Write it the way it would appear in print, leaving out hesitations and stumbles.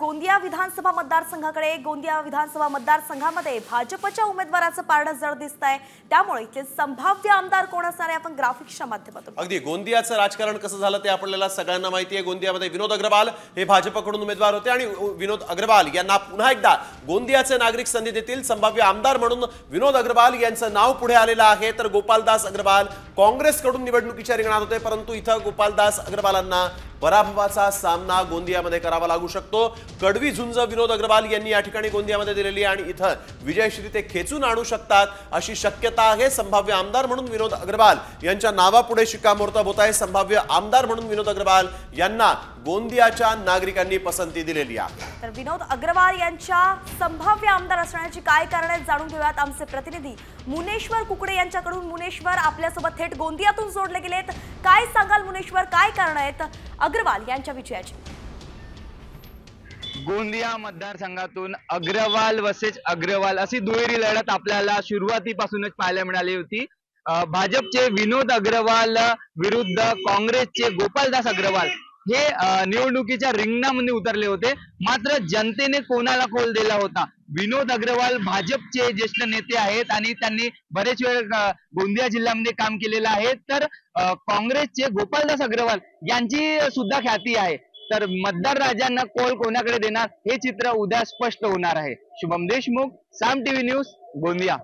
गोंदिया विधानसभा मतदारसंघाकडे। गोंदिया विधानसभा मतदारसंघामध्ये भाजपच्या उमेदवाराचं पारडं जड दिसतंय, त्यामुळे इथले संभाव्य आमदार कोण असणार आहे आपण ग्राफिक्सच्या माध्यमातून अगदी गोंदियाचं राजकारण कसं झालं ते आपल्याला सगळ्यांना माहिती आहे। गोंदियामध्ये विनोद अग्रवाल हे भाजपकडून उमेदवार होते आणि विनोद अग्रवाल यांना पुन्हा एकदा गोंदियाचे नागरिक संधी देतील। संभाव्य आमदार म्हणून विनोद अग्रवाल यांचं नाव पुढे आलेलं आहे, तर गोपालदास अग्रवाल काँग्रेसकडून निवडणुकीच्या रिंगणात होते, परंतु इथं गोपालदास अग्रवालांना पराभवाचा सामना गोंदियामध्ये करावा लागू शकतो। कडवी झुंज विनोद अग्रवाल यांनी या ठिकाणी गोंदियामध्ये दिलेली आहे आणि इथं विजयश्री ते खेचून आणू शकतात अशी शक्यता आहे। संभाव्य आमदार म्हणून विनोद अग्रवाल यांच्या नावापुढे शिक्कामोर्तब होत आहे। संभाव्य आमदार म्हणून विनोद अग्रवाल यांना गोंदियाच्या नागरिकांनी पसंती दिलेली आहे। तर विनोद अग्रवाल यांच्या संभाव्य आमदार असण्याची काय कारण आहेत जाणून घेऊयात आमचे प्रतिनिधी मुनेश्वर कुकडे यांच्याकडून। मुनेश्वर आपल्यासोबत थेट गोंदियातून जोडले गेलेत, काय सांगाल मुनेश्वर, काय कारण आहेत अग्रवाल यांच्या विजयाची? गोंदिया मतदारसंघातून अग्रवाल वर्सेस अग्रवाल अशी दुहेरी लढत आपल्याला सुरुवातीपासूनच पाहायला मिळाली होती। भाजपचे विनोद अग्रवाल विरुद्ध काँग्रेसचे गोपालदास अग्रवाल हे निवडणुकीच्या रिंगणामध्ये उतरले होते, मात्र जनतेने कोणाला कौल दिला होता? विनोद अग्रवाल भाजपचे ज्येष्ठ नेते आहेत आणि त्यांनी बरेच वेळ गोंदिया जिल्ह्यामध्ये काम केलेलं आहे, तर काँग्रेसचे गोपालदास अग्रवाल यांची सुद्धा ख्याती आहे। तर मतदार राजांना कौल कोणाकडे देणार हे चित्र उद्या स्पष्ट होणार आहे। शुभम देशमुख, साम टीव्ही न्यूज, गोंदिया।